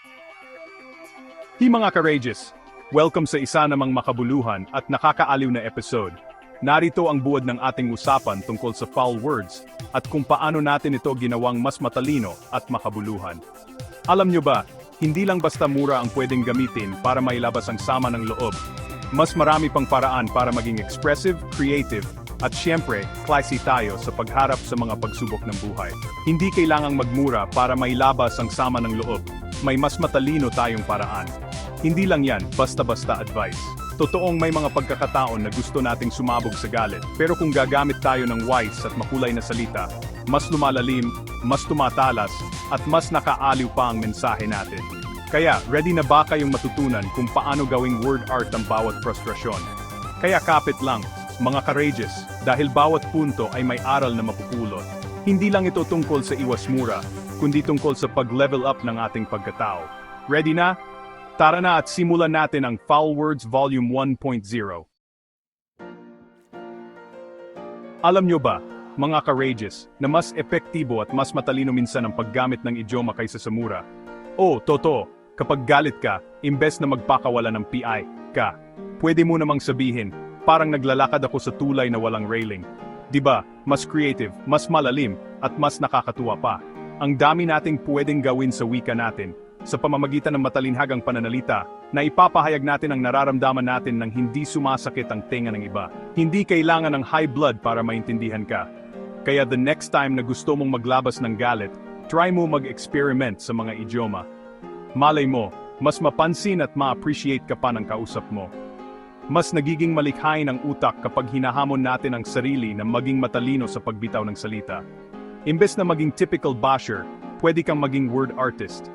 Hi mga courageous! Welcome sa isa namang makabuluhan at nakakaaliw na episode. Narito ang buod ng ating usapan tungkol sa foul words at kung paano natin ito ginawang mas matalino at makabuluhan. Alam nyo ba, hindi lang basta mura ang pwedeng gamitin para mailabas ang sama ng loob. Mas marami pang paraan para maging expressive, creative, at syempre, classy tayo sa pagharap sa mga pagsubok ng buhay. Hindi kailangang magmura para mailabas ang sama ng loob. May mas matalino tayong paraan. Hindi lang yan, basta-basta advice. Totoong may mga pagkakataon na gusto nating sumabog sa galit, pero kung gagamit tayo ng wise at makulay na salita, mas lumalalim, mas tumatalas, at mas nakaaliw pa ang mensahe natin. Kaya, ready na ba kayong matutunan kung paano gawing word art ang bawat frustrasyon? Kaya kapit lang, mga courageous, dahil bawat punto ay may aral na mapupulot. Hindi lang ito tungkol sa iwas mura, kundi tungkol sa pag-level up ng ating pagkatao. Ready na? Tara na at simulan natin ang Foul Words Volume 1.0. Alam nyo ba, mga courageous, na mas epektibo at mas matalino minsan ang paggamit ng idioma kaysa sa mura? Totoo, kapag galit ka, imbes na magpakawala ng PI ka, pwede mo namang sabihin, parang naglalakad ako sa tulay na walang railing. Diba, mas creative, mas malalim, at mas nakakatuwa pa. Ang dami nating pwedeng gawin sa wika natin, sa pamamagitan ng matalinhagang pananalita, na ipapahayag natin ang nararamdaman natin nang hindi sumasakit ang tenga ng iba. Hindi kailangan ng high blood para maintindihan ka. Kaya the next time na gusto mong maglabas ng galit, try mo mag-experiment sa mga idioma. Malay mo, mas mapansin at ma-appreciate ka pa ng kausap mo. Mas nagiging malikhain ang utak kapag hinahamon natin ang sarili na maging matalino sa pagbitaw ng salita. Imbes na maging typical basher, pwede kang maging word artist.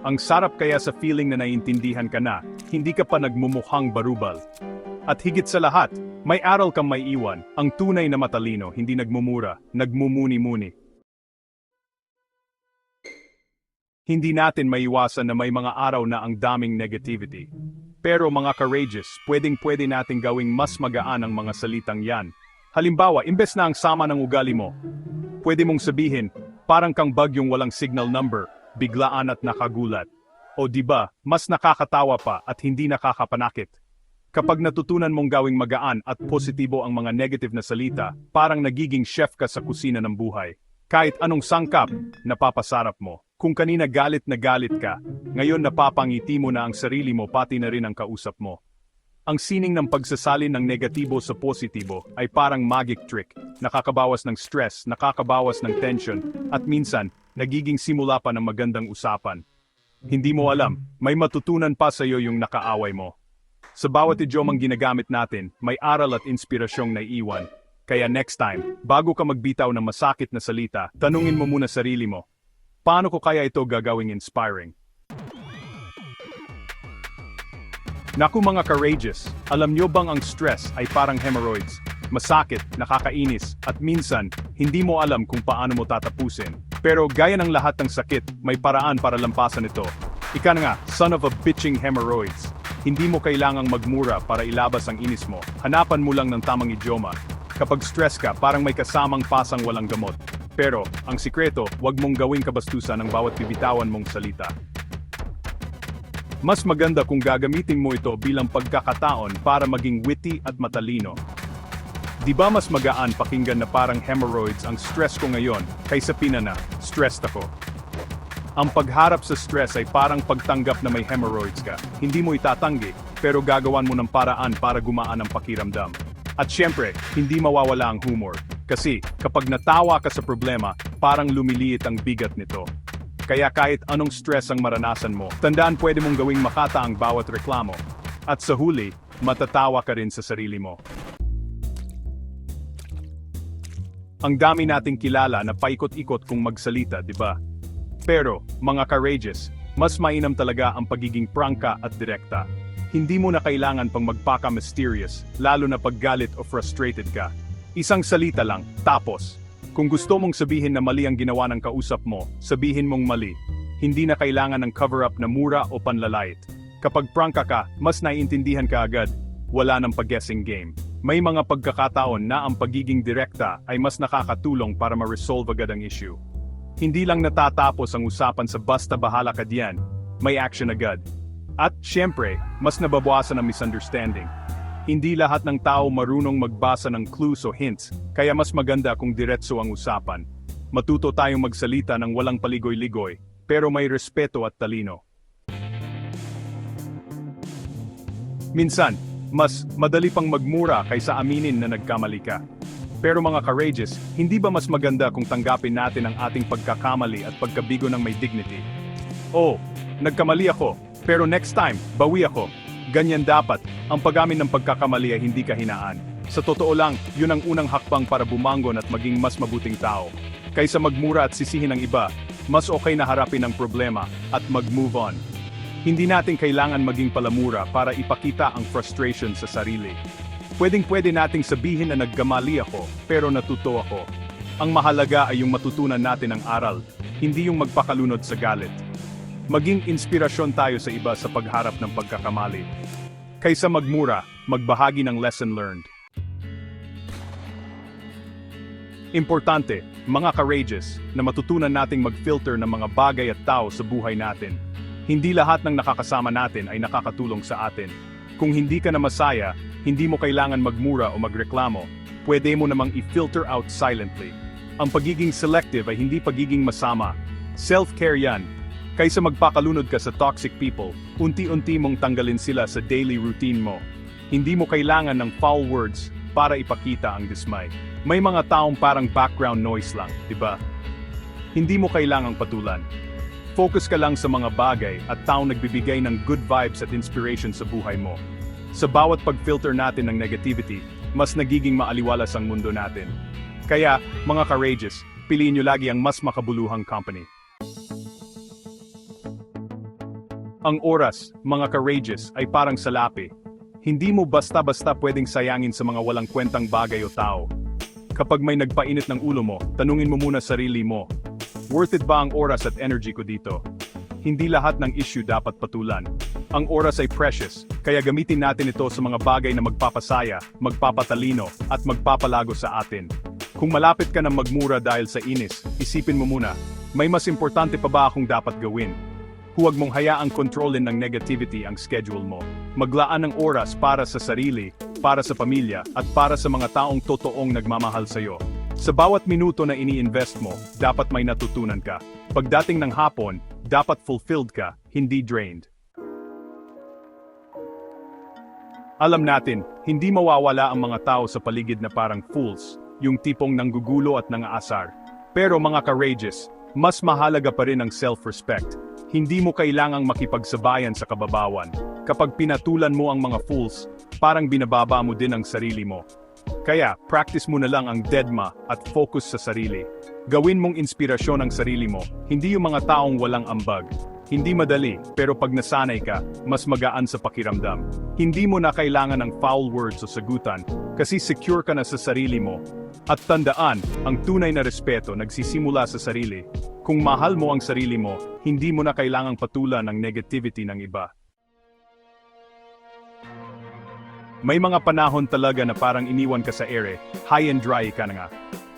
Ang sarap kaya sa feeling na naiintindihan ka na, hindi ka pa nagmumukhang barubal. At higit sa lahat, may aral kang may iwan, ang tunay na matalino, hindi nagmumura, nagmumuni-muni. Hindi natin maiwasan na may mga araw na ang daming negativity. Pero mga courageous, pwedeng-pwede nating gawing mas magaan ang mga salitang yan. Halimbawa, imbes na ang sama ng ugali mo, pwede mong sabihin, parang kang bagyong walang signal number, biglaan at nakagulat. O diba, mas nakakatawa pa at hindi nakakapanakit. Kapag natutunan mong gawing magaan at positibo ang mga negative na salita, parang nagiging chef ka sa kusina ng buhay. Kahit anong sangkap, napapasarap mo. Kung kanina galit na galit ka, ngayon napapangiti mo na ang sarili mo pati na rin ang kausap mo. Ang sining ng pagsasalin ng negatibo sa positibo ay parang magic trick, nakakabawas ng stress, nakakabawas ng tension, at minsan, nagiging simula pa ng magandang usapan. Hindi mo alam, may matutunan pa sa iyo yung nakaaway mo. Sa bawat idiomang ginagamit natin, may aral at inspirasyong naiiwan. Kaya next time, bago ka magbitaw ng masakit na salita, tanungin mo muna sarili mo, paano ko kaya ito gagawing inspiring? Naku mga courageous, alam nyo bang ang stress ay parang hemorrhoids? Masakit, nakakainis, at minsan, hindi mo alam kung paano mo tatapusin. Pero gaya ng lahat ng sakit, may paraan para lampasan ito. Ika na nga, son of a bitching hemorrhoids. Hindi mo kailangang magmura para ilabas ang inis mo. Hanapan mo lang ng tamang idioma. Kapag stress ka, parang may kasamang pasang walang gamot. Pero, ang sikreto, huwag mong gawing kabastusan ang bawat bibitawan mong salita. Mas maganda kung gagamitin mo ito bilang pagkakataon para maging witty at matalino. Di ba mas magaan pakinggan na parang hemorrhoids ang stress ko ngayon kaysa pinana, stressed ako? Ang pagharap sa stress ay parang pagtanggap na may hemorrhoids ka. Hindi mo itatanggi, pero gagawan mo ng paraan para gumaan ang pakiramdam. At syempre, hindi mawawala ang humor. Kasi, kapag natawa ka sa problema, parang lumiliit ang bigat nito. Kaya kahit anong stress ang maranasan mo, tandaan pwede mong gawing makata ang bawat reklamo. At sa huli, matatawa ka rin sa sarili mo. Ang dami nating kilala na paikot-ikot kung magsalita, di ba? Pero, mga courageous, mas mainam talaga ang pagiging prangka at direkta. Hindi mo na kailangan pang magpaka-mysterious, lalo na pag galit o frustrated ka. Isang salita lang, tapos. Kung gusto mong sabihin na mali ang ginawa ng kausap mo, sabihin mong mali. Hindi na kailangan ng cover-up na mura o panlalait. Kapag prangka ka, mas naiintindihan ka agad, wala nang pag-guessing game. May mga pagkakataon na ang pagiging direkta ay mas nakakatulong para ma-resolve agad ang issue. Hindi lang natatapos ang usapan sa basta bahala ka diyan. may action agad. At syempre, mas nababawasan ang misunderstanding. Hindi lahat ng tao marunong magbasa ng clues o hints, kaya mas maganda kung diretso ang usapan. Matuto tayong magsalita ng walang paligoy-ligoy, pero may respeto at talino. Minsan, mas madali pang magmura kaysa aminin na nagkamali ka. Pero mga courageous, hindi ba mas maganda kung tanggapin natin ang ating pagkakamali at pagkabigo ng may dignity? Oh, nagkamali ako, pero next time, bawi ako. Ganyan dapat, ang pag-amin ng pagkakamali ay hindi kahinaan. Sa totoo lang, yun ang unang hakbang para bumangon at maging mas mabuting tao. Kaysa magmura at sisihin ng iba, mas okay na harapin ang problema at mag-move on. Hindi natin kailangan maging palamura para ipakita ang frustration sa sarili. Pwedeng-pwede nating sabihin na nagkamali ako, pero natuto ako. Ang mahalaga ay yung matutunan natin ang aral, hindi yung magpakalunod sa galit. Maging inspirasyon tayo sa iba sa pagharap ng pagkakamali. Kaysa magmura, magbahagi ng lesson learned. Importante, mga courageous, na matutunan nating mag-filter ng mga bagay at tao sa buhay natin. Hindi lahat ng nakakasama natin ay nakakatulong sa atin. Kung hindi ka na masaya, hindi mo kailangan magmura o magreklamo. Pwede mo namang i-filter out silently. Ang pagiging selective ay hindi pagiging masama. Self-care yan. Kaysa magpakalunod ka sa toxic people, unti-unti mong tanggalin sila sa daily routine mo. Hindi mo kailangan ng foul words para ipakita ang dismay. May mga taong parang background noise lang, di ba? Hindi mo kailangang patulan. Focus ka lang sa mga bagay at taong nagbibigay ng good vibes at inspiration sa buhay mo. Sa bawat pag-filter natin ng negativity, mas nagiging maaliwalas ang mundo natin. Kaya, mga courageous, piliin nyo lagi ang mas makabuluhang company. Ang oras, mga courageous, ay parang salapi. Hindi mo basta-basta pwedeng sayangin sa mga walang kwentang bagay o tao. Kapag may nagpainit ng ulo mo, tanungin mo muna sarili mo, worth it ba ang oras at energy ko dito? Hindi lahat ng issue dapat patulan. Ang oras ay precious, kaya gamitin natin ito sa mga bagay na magpapasaya, magpapatalino, at magpapalago sa atin. Kung malapit ka na magmura dahil sa inis, isipin mo muna, may mas importante pa ba akong dapat gawin? Huwag mong hayaang kontrolin ng negativity ang schedule mo. Maglaan ng oras para sa sarili, para sa pamilya, at para sa mga taong totoong nagmamahal sa'yo. Sa bawat minuto na ini-invest mo, dapat may natutunan ka. Pagdating ng hapon, dapat fulfilled ka, hindi drained. Alam natin, hindi mawawala ang mga tao sa paligid na parang fools, yung tipong nanggugulo at nangaasar. Pero mga courageous, mas mahalaga pa rin ang self-respect. Hindi mo kailangang makipagsabayan sa kababawan. Kapag pinatulan mo ang mga fools, parang binababa mo din ang sarili mo. Kaya, practice mo na lang ang deadma at focus sa sarili. Gawin mong inspirasyon ang sarili mo, hindi yung mga taong walang ambag. Hindi madali, pero pag nasanay ka, mas magaan sa pakiramdam. Hindi mo na kailangan ng foul words o sagutan, kasi secure ka na sa sarili mo. At tandaan, ang tunay na respeto nagsisimula sa sarili. Kung mahal mo ang sarili mo, hindi mo na kailangang patulan ng negativity ng iba. May mga panahon talaga na parang iniwan ka sa ere, high and dry ka na nga.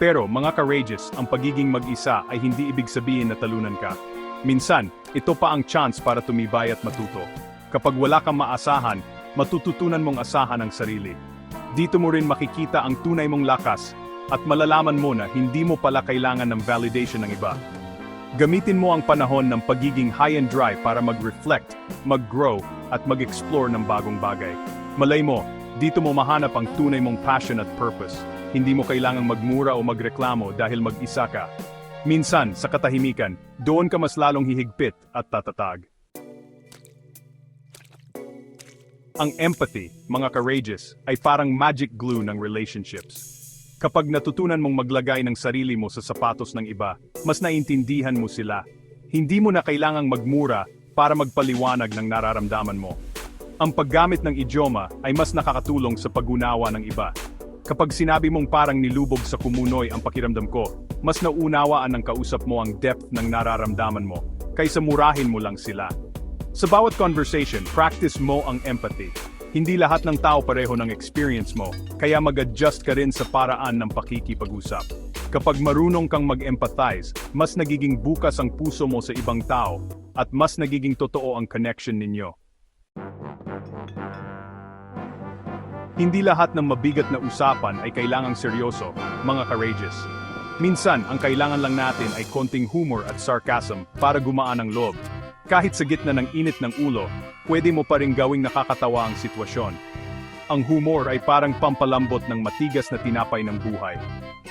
Pero mga courageous, ang pagiging mag-isa ay hindi ibig sabihin na talunan ka. Minsan, ito pa ang chance para tumibay at matuto. Kapag wala kang maasahan, matututunan mong asahan ang sarili. Dito mo rin makikita ang tunay mong lakas, at malalaman mo na hindi mo pala kailangan ng validation ng iba. Gamitin mo ang panahon ng pagiging high and dry para mag-reflect, mag-grow, at mag-explore ng bagong bagay. Malay mo, dito mo mahanap ang tunay mong passion at purpose. Hindi mo kailangang magmura o magreklamo dahil mag-isa ka. Minsan, sa katahimikan, doon ka mas lalong hihigpit at tatatag. Ang empathy, mga courageous, ay parang magic glue ng relationships. Kapag natutunan mong maglagay ng sarili mo sa sapatos ng iba, mas naintindihan mo sila. Hindi mo na kailangang magmura para magpaliwanag ng nararamdaman mo. Ang paggamit ng idioma ay mas nakakatulong sa pag-unawa ng iba. Kapag sinabi mong parang nilubog sa kumunoy ang pakiramdam ko, mas naunawaan ng kausap mo ang depth ng nararamdaman mo, kaysa murahin mo lang sila. Sa bawat conversation, practice mo ang empathy. Hindi lahat ng tao pareho ng experience mo, kaya mag-adjust ka rin sa paraan ng pakikipag-usap. Kapag marunong kang mag-empathize, mas nagiging bukas ang puso mo sa ibang tao, at mas nagiging totoo ang connection ninyo. Hindi lahat ng mabigat na usapan ay kailangang seryoso, mga courageous. Minsan, ang kailangan lang natin ay konting humor at sarcasm para gumaan ang loob. Kahit sa gitna ng init ng ulo, pwede mo pa rin gawing nakakatawa ang sitwasyon. Ang humor ay parang pampalambot ng matigas na tinapay ng buhay.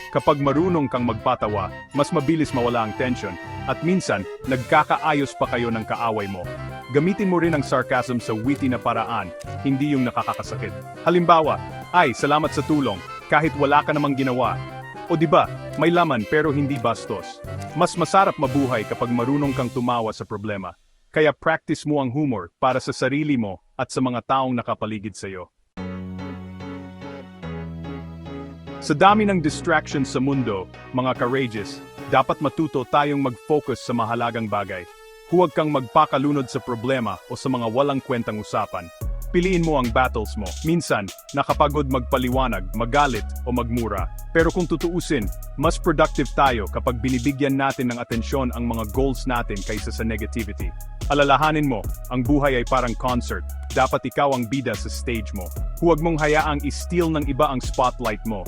Kapag marunong kang magpatawa, mas mabilis mawala ang tension, at minsan, nagkakaayos pa kayo ng kaaway mo. Gamitin mo rin ang sarcasm sa witty na paraan, hindi yung nakakasakit. Halimbawa, ay, salamat sa tulong, kahit wala ka namang ginawa. O diba, may laman pero hindi bastos. Mas masarap mabuhay kapag marunong kang tumawa sa problema. Kaya practice mo ang humor para sa sarili mo at sa mga taong nakapaligid sa iyo. Sa dami ng distractions sa mundo, mga courageous, dapat matuto tayong mag-focus sa mahalagang bagay. Huwag kang magpakalunod sa problema o sa mga walang kwentang usapan. Piliin mo ang battles mo. Minsan, nakapagod magpaliwanag, magalit o magmura. Pero kung tutuusin, mas productive tayo kapag binibigyan natin ng atensyon ang mga goals natin kaysa sa negativity. Alalahanin mo, ang buhay ay parang concert. Dapat ikaw ang bida sa stage mo. Huwag mong hayaang i-steal ng iba ang spotlight mo.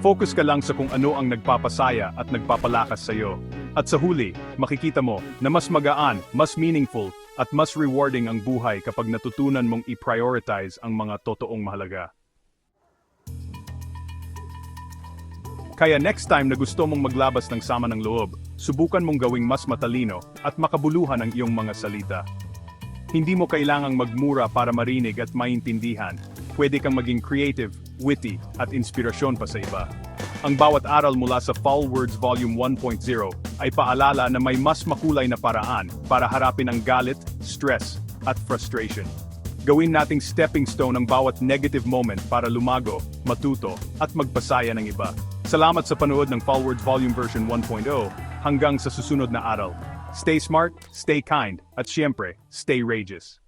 Focus ka lang sa kung ano ang nagpapasaya at nagpapalakas sa iyo. At sa huli, makikita mo na mas magaan, mas meaningful, at mas rewarding ang buhay kapag natutunan mong i-prioritize ang mga totoong mahalaga. Kaya next time na gusto mong maglabas ng sama ng loob, subukan mong gawing mas matalino at makabuluhan ang iyong mga salita. Hindi mo kailangang magmura para marinig at maintindihan. Pwede kang maging creative, witty, at inspirasyon pa sa iba. Ang bawat aral mula sa Foul Words Volume 1.0 ay paalala na may mas makulay na paraan para harapin ang galit, stress, at frustration. Gawin nating stepping stone ang bawat negative moment para lumago, matuto, at magpasaya ng iba. Salamat sa panood ng Foul Words Volume version 1.0 hanggang sa susunod na aral. Stay smart, stay kind, at syempre, stay rageous.